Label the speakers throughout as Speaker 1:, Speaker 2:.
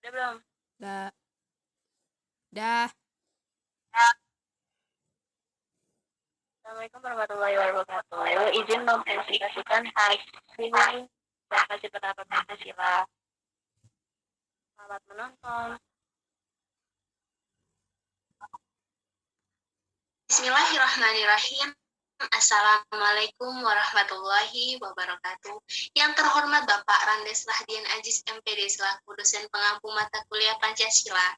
Speaker 1: Udah belum?
Speaker 2: Dah. Dah.
Speaker 1: Assalamualaikum warahmatullahi wabarakatuh. Izin mempresentasikan hasil dan hasil pendapat Pancasila. Selamat menonton. Bismillahirrahmanirrahim. Assalamualaikum warahmatullahi wabarakatuh. Yang terhormat Bapak Randes Rahdian Aziz MPD selaku dosen pengampu mata kuliah Pancasila.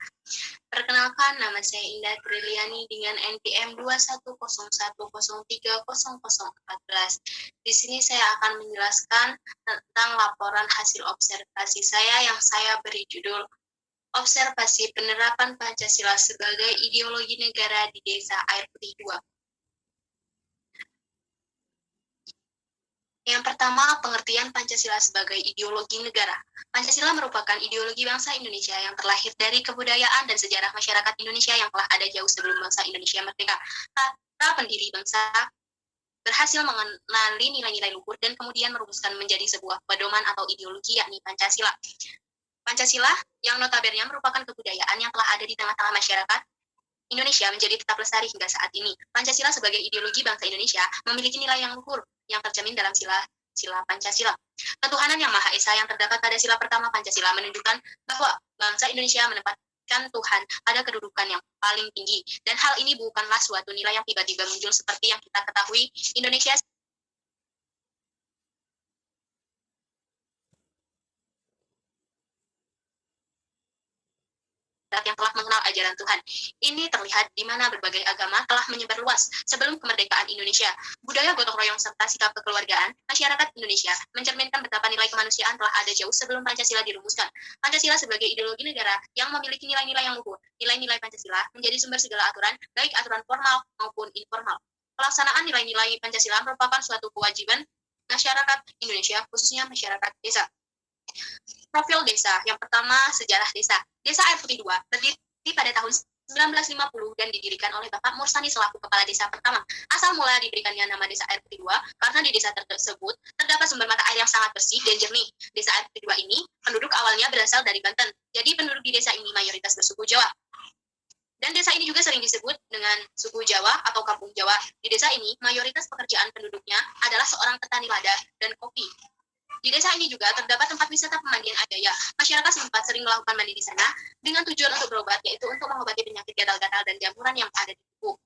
Speaker 1: Perkenalkan, nama saya Indah Triliani dengan NPM 21010300014. Di sini saya akan menjelaskan tentang laporan hasil observasi saya yang saya beri judul Observasi Penerapan Pancasila sebagai Ideologi Negara di Desa Air Putih 2. Yang pertama, pengertian Pancasila sebagai ideologi negara. Pancasila merupakan ideologi bangsa Indonesia yang terlahir dari kebudayaan dan sejarah masyarakat Indonesia yang telah ada jauh sebelum bangsa Indonesia merdeka. Para pendiri bangsa berhasil mengenali nilai-nilai luhur dan kemudian merumuskan menjadi sebuah pedoman atau ideologi, yakni Pancasila. Pancasila yang notabene merupakan kebudayaan yang telah ada di tengah-tengah masyarakat Indonesia menjadi tetap lestari hingga saat ini. Pancasila sebagai ideologi bangsa Indonesia memiliki nilai yang luhur yang tercermin dalam sila Pancasila. Ketuhanan yang Maha Esa yang terdapat pada sila pertama Pancasila menunjukkan bahwa bangsa Indonesia menempatkan Tuhan pada kedudukan yang paling tinggi. Dan hal ini bukanlah suatu nilai yang tiba-tiba muncul seperti yang kita ketahui. Indonesia yang telah mengenal ajaran Tuhan. Ini terlihat di mana berbagai agama telah menyebar luas sebelum kemerdekaan Indonesia. Budaya gotong royong serta sikap kekeluargaan masyarakat Indonesia mencerminkan betapa nilai kemanusiaan telah ada jauh sebelum Pancasila dirumuskan. Pancasila sebagai ideologi negara yang memiliki nilai-nilai yang luhur. Nilai-nilai Pancasila menjadi sumber segala aturan, baik aturan formal maupun informal. Pelaksanaan nilai-nilai Pancasila merupakan suatu kewajiban masyarakat Indonesia, khususnya masyarakat desa. Profil desa. Yang pertama, sejarah desa. Desa Air Putih 2 berdiri pada tahun 1950 dan didirikan oleh Bapak Mursani selaku kepala desa pertama. Asal mula diberikannya nama Desa Air Putih 2 karena di desa tersebut terdapat sumber mata air yang sangat bersih dan jernih. Desa Air Putih 2 ini penduduk awalnya berasal dari Banten. Jadi penduduk di desa ini mayoritas bersuku Jawa. Dan desa ini juga sering disebut dengan suku Jawa atau kampung Jawa. Di desa ini mayoritas pekerjaan penduduknya adalah seorang petani lada dan kopi. Di desa ini juga terdapat tempat wisata pemandian Adaya. Masyarakat sempat sering melakukan mandi di sana dengan tujuan untuk berobat, yaitu untuk mengobati penyakit gatal-gatal dan jamburan yang ada di tubuh.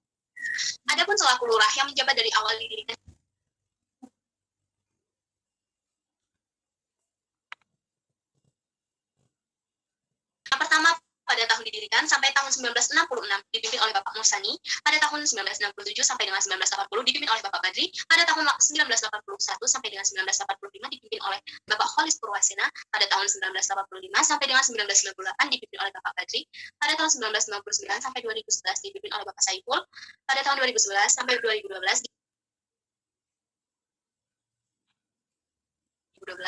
Speaker 1: Adapun selaku lurah yang menjabat dari awal didirikan yang pertama pada tahun didirikan sampai tahun 1966 dipimpin oleh Bapak Mursani, pada tahun 1967 sampai dengan 1980 dipimpin oleh Bapak Badri, pada tahun 1981 sampai dengan 1985 dipimpin oleh Bapak Kholis Purwasena, pada tahun 1985 sampai dengan 1998 dipimpin oleh Bapak Badri, pada tahun 1999 sampai 2011 dipimpin oleh Bapak Saiful, pada tahun 2011 sampai 2012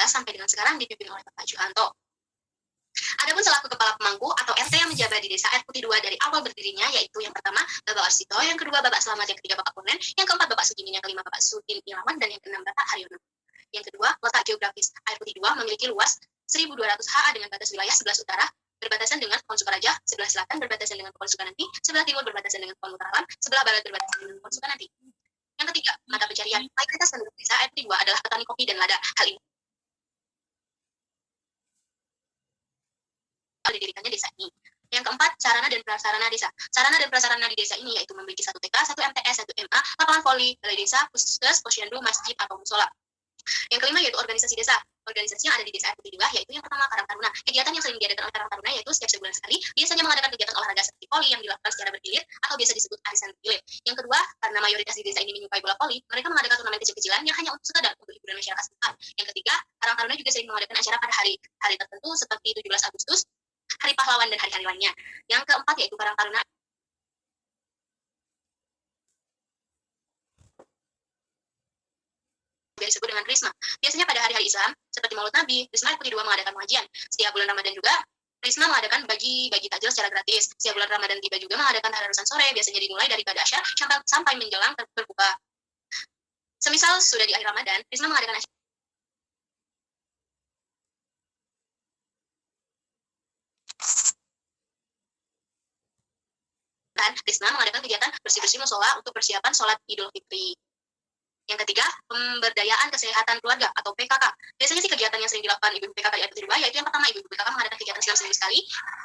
Speaker 1: sampai dengan sekarang dipimpin oleh Bapak Juhanto. Adapun selaku kepala pemangku atau RT yang menjabat di Desa Air Putih 2 dari awal berdirinya, yaitu yang pertama Bapak Arsito, yang kedua Bapak Selamat, yang ketiga Bapak Kurnen, yang keempat Bapak Sugimin, yang kelima Bapak Sudin Irawan, dan yang keenam Bapak Haryono. Yang kedua, letak geografis Air Putih 2 memiliki luas 1.200 ha dengan batas wilayah sebelah utara berbatasan dengan Pohon Sukaraja, sebelah selatan berbatasan dengan Pohon Sukananti, sebelah timur berbatasan dengan Pohon Utarawan, sebelah barat berbatasan dengan Pohon Sukananti. Yang ketiga, mata pencarian mayoritas penduduk Desa Air Putih 2 adalah petani kopi dan lada. Hal ini didirikannya desa ini. Yang keempat, sarana dan prasarana desa. Sarana dan prasarana di desa ini yaitu memiliki 1 TK, 1 MTS, 1 MA, lapangan voli, balai desa, puskes, posyandu, masjid, atau musola. Yang kelima yaitu organisasi desa. Organisasi yang ada di Desa Air Putih 2 yaitu yang pertama Karang Taruna. Kegiatan yang sering diadakan oleh Karang Taruna yaitu setiap sebulan sekali biasanya mengadakan kegiatan olahraga seperti voli yang dilakukan secara bergilir atau biasa disebut arisan bergilir. Yang kedua, karena mayoritas di desa ini menyukai bola voli, mereka mengadakan turnamen kecil-kecilan yang hanya untuk sekadar untuk hiburan masyarakat setempat. Yang ketiga, Karang Taruna juga sering mengadakan acara pada hari tertentu seperti 17 Agustus, Hari Pahlawan, dan hari-hari lainnya. Yang keempat yaitu Karang Taruna disebut dengan Risma. Biasanya pada hari-hari Islam, seperti Maulid Nabi, Risma Air Putih 2 mengadakan pengajian. Setiap bulan Ramadan juga, Risma mengadakan bagi takjil secara gratis. Setiap bulan Ramadan tiba juga mengadakan tadarusan sore, biasanya dimulai dari pada asyar sampai menjelang berbuka. Semisal sudah di akhir Ramadan, Risma mengadakan dan Risma mengadakan kegiatan bersih-bersih musola untuk persiapan sholat Idul Fitri. Yang ketiga, pemberdayaan kesehatan keluarga atau PKK. Biasanya sih kegiatan yang sering dilakukan ibu PKK di Atas Ridwa, yaitu yang pertama ibu PKK mengadakan kegiatan seminggu sekali.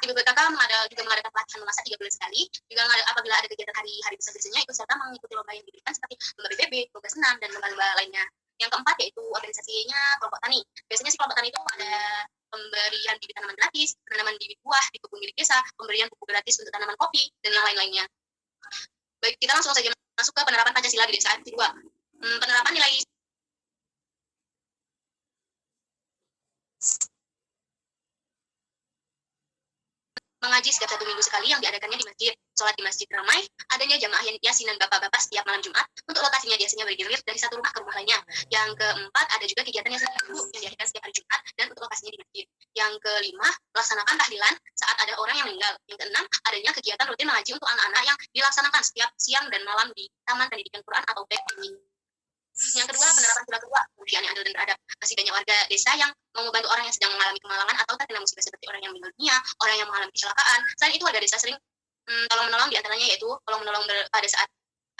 Speaker 1: Ibu PKK juga mengadakan pelatihan memasak 3 bulan sekali. Juga apabila ada kegiatan hari-hari besar-besarnya, ikut serta mengikuti lomba yang diberikan seperti lomba BBB, lomba senam, dan lomba-lomba lainnya. Yang keempat yaitu organisasinya kelompok tani. Biasanya sih kelompok tani itu ada pemberian bibit tanaman gratis, penanaman bibit buah di kebun milik desa, pemberian buku gratis untuk tanaman kopi, dan yang lain-lainnya. Baik, kita langsung saja masuk ke penerapan Pancasila di desa Adat Ridwa. Penerapan nilai mengaji setiap 1 minggu sekali yang diadakannya di masjid, sholat di masjid ramai, adanya jamaah yasinan bapak-bapak setiap malam Jumat, untuk lokasinya biasanya bergilir dari satu rumah ke rumah lainnya. Yang keempat, ada juga kegiatan yang diadakan setiap hari Jumat dan untuk lokasinya di masjid. Yang kelima, melaksanakan tahlilan saat ada orang yang meninggal. Yang keenam, adanya kegiatan rutin mengaji untuk anak-anak yang dilaksanakan setiap siang dan malam di Taman Pendidikan Quran atau TPQ. Yang kedua, penerapan sila kedua, kemanusiaan yang adil dan beradab. Masih banyak warga desa yang mau membantu orang yang sedang mengalami kemalangan atau terkena musibah seperti orang yang meninggal dunia, orang yang mengalami kecelakaan. Selain itu, warga desa sering tolong-menolong, diantaranya yaitu tolong-menolong pada saat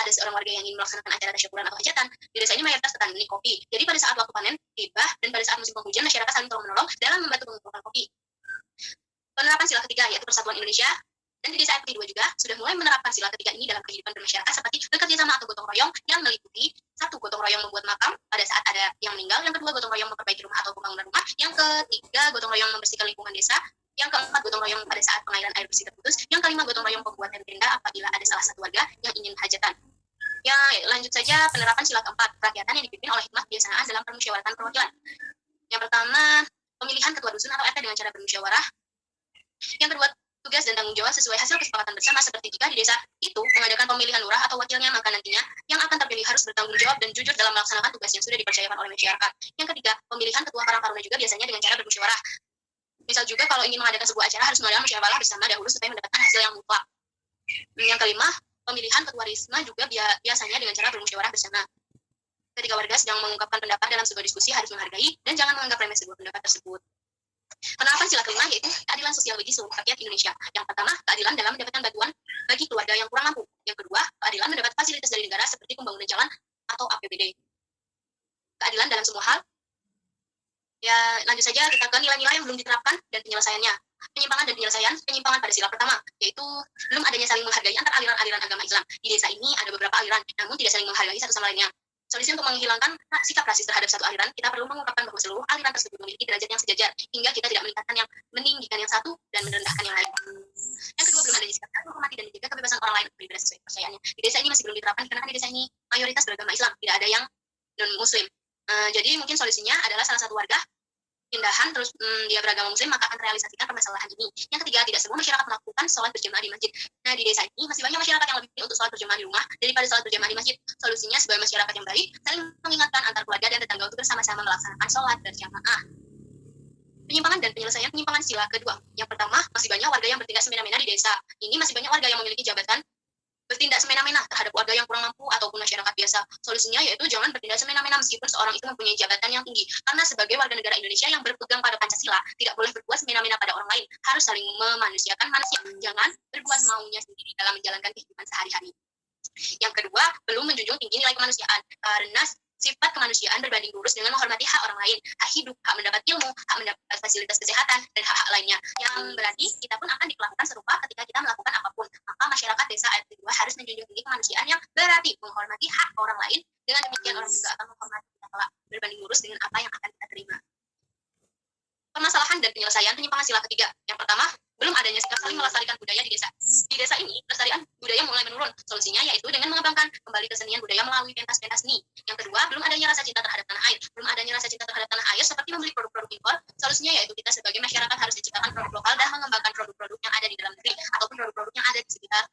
Speaker 1: ada seorang warga yang ingin melaksanakan acara tasyukuran atau hajatan. Di desa ini mayoritas petani kopi. Jadi pada saat waktu panen tiba dan pada saat musim penghujan, masyarakat saling tolong-menolong dalam membantu mengumpulkan kopi. Penerapan sila ketiga yaitu Persatuan Indonesia. Dan di desa RT2 juga sudah mulai menerapkan sila ketiga ini dalam kehidupan bermasyarakat seperti bekerja sama atau gotong royong yang meliputi satu, gotong royong membuat makam pada saat ada yang meninggal. Yang kedua, gotong royong memperbaiki rumah atau pembangunan rumah. Yang ketiga, gotong royong membersihkan lingkungan desa. Yang keempat, gotong royong pada saat pengaliran air bersih terputus. Yang kelima, gotong royong pembuatan tenda apabila ada salah satu warga yang ingin hajatan. Ya, lanjut saja penerapan sila keempat, kerakyatan yang dipimpin oleh hikmat kebiasaan dalam permusyawaratan perwakilan. Yang pertama, pemilihan ketua dusun atau RT dengan cara bermusyawarah. Yang kedua, tugas dan tanggung jawab sesuai hasil kesepakatan bersama, seperti jika di desa itu mengadakan pemilihan lurah atau wakilnya, maka nantinya yang akan terpilih harus bertanggung jawab dan jujur dalam melaksanakan tugas yang sudah dipercayakan oleh masyarakat. Yang ketiga, pemilihan ketua karang taruna juga biasanya dengan cara bermusyawarah. Misal juga kalau ingin mengadakan sebuah acara harus mengadakan musyawarah bersama dahulu supaya mendapatkan hasil yang mutlak. Yang kelima, pemilihan ketua risma juga biasanya dengan cara bermusyawarah bersama. Ketika warga sedang mengungkapkan pendapat dalam sebuah diskusi harus menghargai dan jangan menganggap remeh sebuah pendapat tersebut. Penerapan sila kelima yaitu keadilan sosial bagi seluruh rakyat Indonesia. Yang pertama, keadilan dalam mendapatkan bantuan bagi keluarga yang kurang mampu. Yang kedua, keadilan mendapat fasilitas dari negara seperti pembangunan jalan atau APBD. Keadilan dalam semua hal. Ya, lanjut saja kita ke nilai-nilai yang belum diterapkan dan penyelesaiannya. Penyimpangan dan penyelesaian penyimpangan pada sila pertama, yaitu belum adanya saling menghargai antar aliran-aliran agama Islam. Di desa ini ada beberapa aliran, namun tidak saling menghargai satu sama lainnya. Solusi untuk menghilangkan sikap rasis terhadap satu aliran, kita perlu mengungkapkan bahwa seluruh aliran tersebut memiliki derajat yang sejajar, hingga kita tidak meningkatkan yang meninggikan yang satu dan merendahkan yang lain. Yang kedua, belum adanya sikap saling menghormati dan menjaga kebebasan orang lain beribadah sesuai kepercayaannya. Di desa ini masih belum diterapkan karena di desa ini mayoritas beragama Islam, tidak ada yang non-Muslim. Jadi mungkin solusinya adalah salah satu warga pindahan terus dia beragama muslim, maka akan realisasikan permasalahan ini. Yang ketiga, tidak semua masyarakat melakukan sholat berjamaah di masjid. Nah, di desa ini masih banyak masyarakat yang lebih pilih untuk sholat berjamaah di rumah daripada sholat berjamaah di masjid. Solusinya sebagai masyarakat yang baik, saling mengingatkan antar keluarga dan tetangga untuk bersama-sama melaksanakan sholat berjamaah. Penyimpangan dan penyelesaian penyimpangan sila kedua. Yang pertama, masih banyak warga yang bertindak semena-mena di desa. Ini masih banyak warga yang memiliki jabatan bertindak semena-mena terhadap warga yang kurang mampu ataupun masyarakat biasa. Solusinya yaitu jangan bertindak semena-mena meskipun seorang itu mempunyai jabatan yang tinggi. Karena sebagai warga negara Indonesia yang berpegang pada Pancasila, tidak boleh berbuat semena-mena pada orang lain. Harus saling memanusiakan manusia. Jangan berbuat maunya sendiri dalam menjalankan kehidupan sehari-hari. Yang kedua, belum menjunjung tinggi nilai kemanusiaan. Karena sifat kemanusiaan berbanding lurus dengan menghormati hak orang lain, hak hidup, hak mendapat ilmu, hak mendapat fasilitas kesehatan, dan hak-hak lainnya. Yang berarti kita pun akan diperlakukan serupa ketika kita melakukan apapun. Maka masyarakat desa RT2 harus menjunjung tinggi kemanusiaan yang berarti menghormati hak orang lain. Dengan demikian orang juga akan menghormati kita kelak berbanding lurus dengan apa yang akan kita terima. Permasalahan dan penyelesaian penyimpangan sila ketiga. Yang pertama, belum adanya sikap saling melestarikan budaya di desa. Di desa ini, pelestarian budaya mulai menurun. Solusinya yaitu dengan mengembangkan kembali kesenian budaya melalui pentas-pentas seni. Yang kedua, belum adanya rasa cinta terhadap tanah air. Belum adanya rasa cinta terhadap tanah air seperti membeli produk-produk impor. Solusinya yaitu kita sebagai masyarakat harus menciptakan produk lokal dan mengembangkan produk-produk yang ada di dalam negeri ataupun produk-produk yang ada di sekitar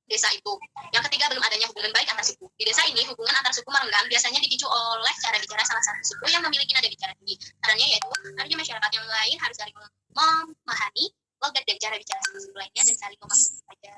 Speaker 1: desa itu. Yang ketiga, belum adanya hubungan baik antar suku. Di desa ini, hubungan antar suku merenggang biasanya dipicu oleh cara bicara salah satu suku yang memiliki nada bicara tinggi. Caranya yaitu, artinya masyarakat yang lain harus saling memahami logat dan cara bicara suku lainnya dan saling memaklumi saja.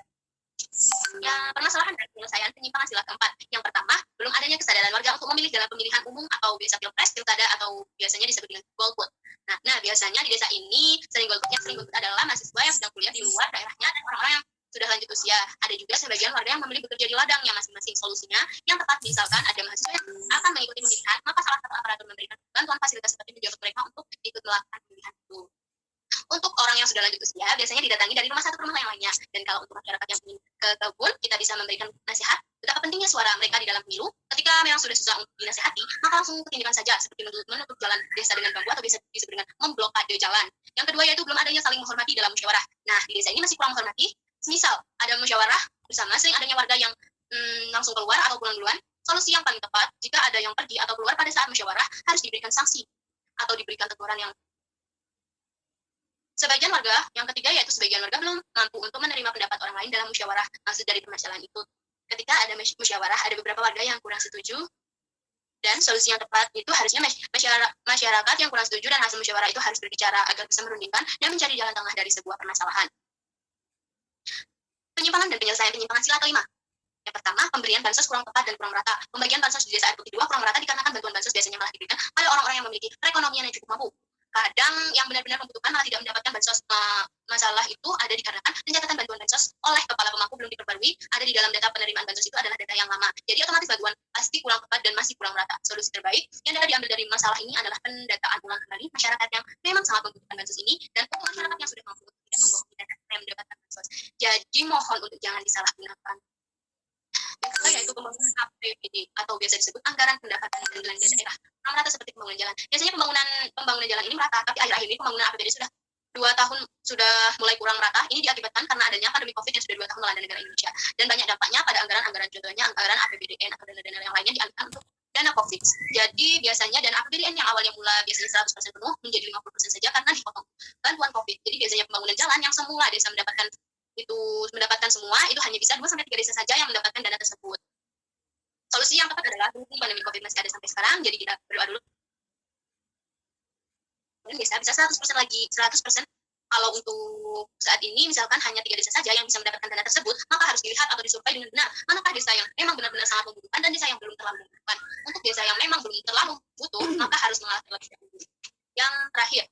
Speaker 1: Ya, permasalahan dan penyelesaian penyimpangan sila keempat. Yang pertama, belum adanya kesadaran warga untuk memilih dalam pemilihan umum atau biasa pilpres, pilkada, atau biasanya disebut dengan golput. Nah, biasanya di desa ini sering golput adalah mahasiswa yang sedang kuliah di luar daerahnya dan orang-orang yang sudah lanjut usia. Ada juga sebagian warga yang memilih bekerja di ladang yang masing-masing. Solusinya yang tepat misalkan ada mahasiswa yang akan mengikuti pemilihan, maka salah satu aparatur memberikan bantuan fasilitas seperti menjemput mereka untuk ikut melakukan pemilihan itu. Untuk orang yang sudah lanjut usia, biasanya didatangi dari rumah satu ke rumah yang lainnya. Dan kalau untuk masyarakat yang ingin ke kebun, kita bisa memberikan nasihat betapa pentingnya suara mereka di dalam pemilu. Ketika memang sudah susah untuk dinasihati, maka langsung tindakan saja, seperti menutup jalan desa dengan bambu atau bisa disebut dengan memblokade jalan. Yang kedua yaitu belum adanya saling menghormati dalam musyawarah. Nah, di desa ini masih kurang menghormati. Misal ada musyawarah bersama, sering adanya warga yang langsung keluar atau pulang duluan. Solusi yang paling tepat, jika ada yang pergi atau keluar pada saat musyawarah, harus diberikan sanksi atau diberikan teguran yang sebagian warga, yang ketiga yaitu sebagian warga belum mampu untuk menerima pendapat orang lain dalam musyawarah. Maksud dari permasalahan itu, ketika ada musyawarah, ada beberapa warga yang kurang setuju, dan solusi yang tepat itu harusnya masyarakat yang kurang setuju dan hasil musyawarah itu harus berbicara agar bisa merundingkan dan mencari jalan tengah dari sebuah permasalahan. Penyimpangan dan penyelesaian penyimpangan sila kelima. Yang pertama, pemberian bansos kurang tepat dan kurang merata. Pembagian bansos di desa air putih 2 kurang merata dikarenakan bantuan bansos biasanya malah diberikan pada orang-orang yang memiliki perekonomian yang cukup mampu. Kadang yang benar-benar membutuhkan malah tidak mendapatkan bansos. Masalah itu ada dikarenakan pencatatan bantuan bansos oleh kepala pemangku belum diperbarui. Ada di dalam data penerimaan bansos itu adalah data yang lama. Jadi otomatis bantuan pasti kurang tepat dan masih kurang merata. Solusi terbaik yang dapat diambil dari masalah ini adalah pendataan ulang kembali masyarakat yang memang sangat membutuhkan bansos ini dan untuk masyarakat yang sudah mampu tidak membohongi data yang mendapatkan bansos. Jadi mohon untuk jangan disalahgunakan. Yang kedua yaitu pembangunan APBD atau biasa disebut anggaran pendapatan dan belanja daerah. Merata seperti pembangunan jalan. Biasanya pembangunan jalan ini merata, tapi akhir-akhir ini pembangunan APBD sudah 2 tahun sudah mulai kurang merata. Ini diakibatkan karena adanya pandemi COVID yang sudah 2 tahun melanda negara Indonesia. Dan banyak dampaknya pada anggaran-anggaran, contohnya anggaran APBDN atau dana-dana yang lainnya dialihkan untuk dana COVID. Jadi biasanya dana APBDN yang awalnya mula biasanya 100% penuh menjadi 50% saja karena dipotong bantuan COVID. Jadi biasanya pembangunan jalan yang semula desa mendapatkan semua itu hanya bisa 2-3 desa saja yang mendapatkan dana tersebut. Solusi yang tepat adalah mungkin pandemi COVID masih ada sampai sekarang, jadi kita berdoa dulu. Dan bisa 100% lagi, 100%. Kalau untuk saat ini misalkan hanya 3 desa saja yang bisa mendapatkan dana tersebut, maka harus dilihat atau disurvei dengan benar manakah desa yang memang benar-benar sangat membutuhkan dan desa yang belum terlalu membutuhkan. Untuk desa yang memang belum terlalu butuh, maka harus mengalah terlebih dahulu. Yang terakhir,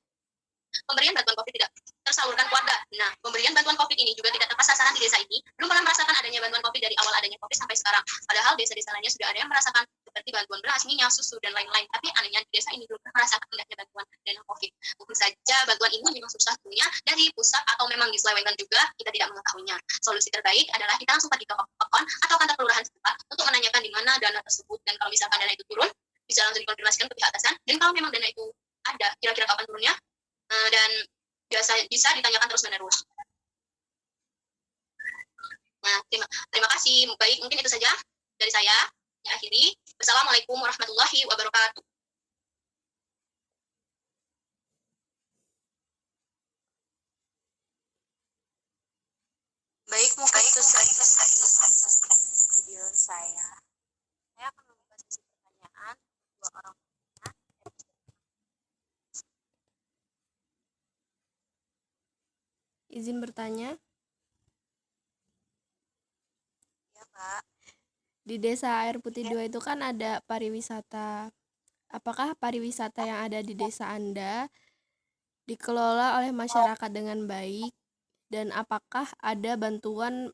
Speaker 1: pemberian bantuan COVID tidak tersalurkan keluarga. Nah, pemberian bantuan COVID ini juga tidak tepat sasaran di desa ini. Belum pernah merasakan adanya bantuan COVID dari awal adanya COVID sampai sekarang. Padahal desa-desa lainnya sudah ada yang merasakan seperti bantuan beras, minyak, susu, dan lain-lain. Tapi anehnya di desa ini belum pernah merasakan indahnya bantuan dana COVID. Mungkin saja bantuan ini memang susah punya dari pusat atau memang diselewengkan juga, kita tidak mengetahuinya. Solusi terbaik adalah kita langsung pergi ke pokon atau kantor kelurahan setempat untuk menanyakan di mana dana tersebut. Dan kalau misalkan dana itu turun, bisa langsung dikonfirmasikan ke pihak atasan. Dan kalau memang dana itu ada, kira-kira kapan turunnya, dan bisa ditanyakan terus-menerus. Nah, terima kasih. Baik, mungkin itu saja dari saya. Ya, akhiri. Wassalamualaikum warahmatullahi wabarakatuh.
Speaker 3: Baik, mungkin itu saja video saya. Saya akan membuka sesi pertanyaan dua orang.
Speaker 2: Izin bertanya.
Speaker 3: Ya, Pak.
Speaker 2: Di Desa Air Putih 2 itu kan ada pariwisata. Apakah pariwisata yang ada di desa Anda dikelola oleh masyarakat dengan baik? Dan apakah ada bantuan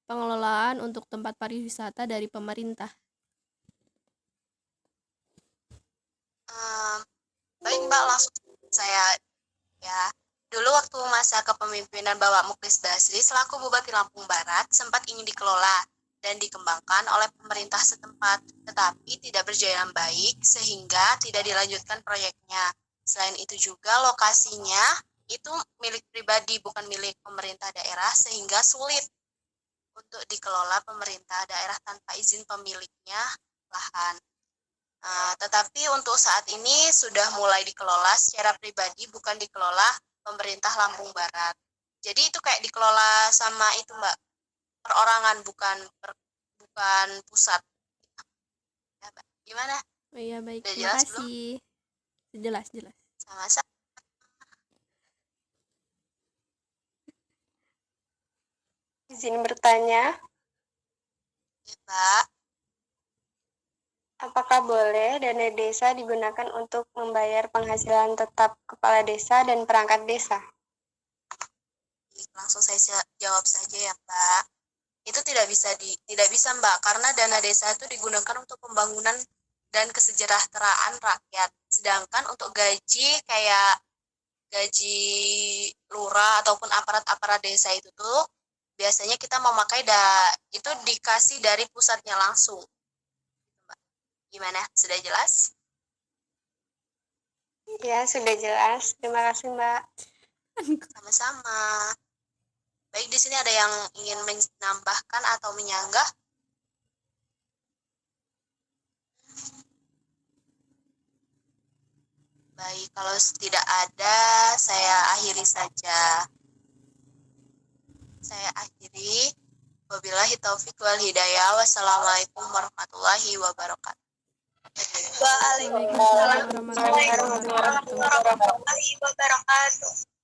Speaker 2: pengelolaan untuk tempat pariwisata dari pemerintah?
Speaker 3: Baik, Mbak, langsung saya ya. Dulu waktu masa kepemimpinan Bapak Muklis Basri selaku Bupati Lampung Barat sempat ingin dikelola dan dikembangkan oleh pemerintah setempat, tetapi tidak berjalan baik sehingga tidak dilanjutkan proyeknya. Selain itu juga lokasinya itu milik pribadi bukan milik pemerintah daerah sehingga sulit untuk dikelola pemerintah daerah tanpa izin pemiliknya lahan. Tetapi untuk saat ini sudah mulai dikelola secara pribadi, bukan dikelola pemerintah Lampung Barat. Jadi itu kayak dikelola sama itu, Mbak, perorangan, bukan pusat. Ya, Mbak. Gimana?
Speaker 2: Oh iya, baik.
Speaker 3: Udah
Speaker 2: Terima
Speaker 3: jelas
Speaker 2: kasih. Jelas.
Speaker 3: Sama-sama.
Speaker 4: Izin bertanya,
Speaker 3: Ya, Mbak.
Speaker 4: apakah boleh dana desa digunakan untuk membayar penghasilan tetap kepala desa dan perangkat desa?
Speaker 3: Langsung saya jawab saja ya, Mbak. Itu tidak bisa, Mbak, karena dana desa itu digunakan untuk pembangunan dan kesejahteraan rakyat. Sedangkan untuk gaji kayak gaji lurah ataupun aparat-aparat desa itu tuh biasanya kita memakai itu dikasih dari pusatnya langsung. Gimana? Sudah jelas?
Speaker 4: Ya, sudah jelas. Terima kasih, Mbak.
Speaker 3: Sama-sama. Baik, di sini ada yang ingin menambahkan atau menyanggah? Baik, kalau tidak ada, saya akhiri saja. Saya akhiri. Wabillahi taufiq wal hidayah. Wassalamualaikum warahmatullahi wabarakatuh.
Speaker 2: Waalaikumsalam warahmatullahi wabarakatuh.
Speaker 3: warahmatullahi wabarakatuh.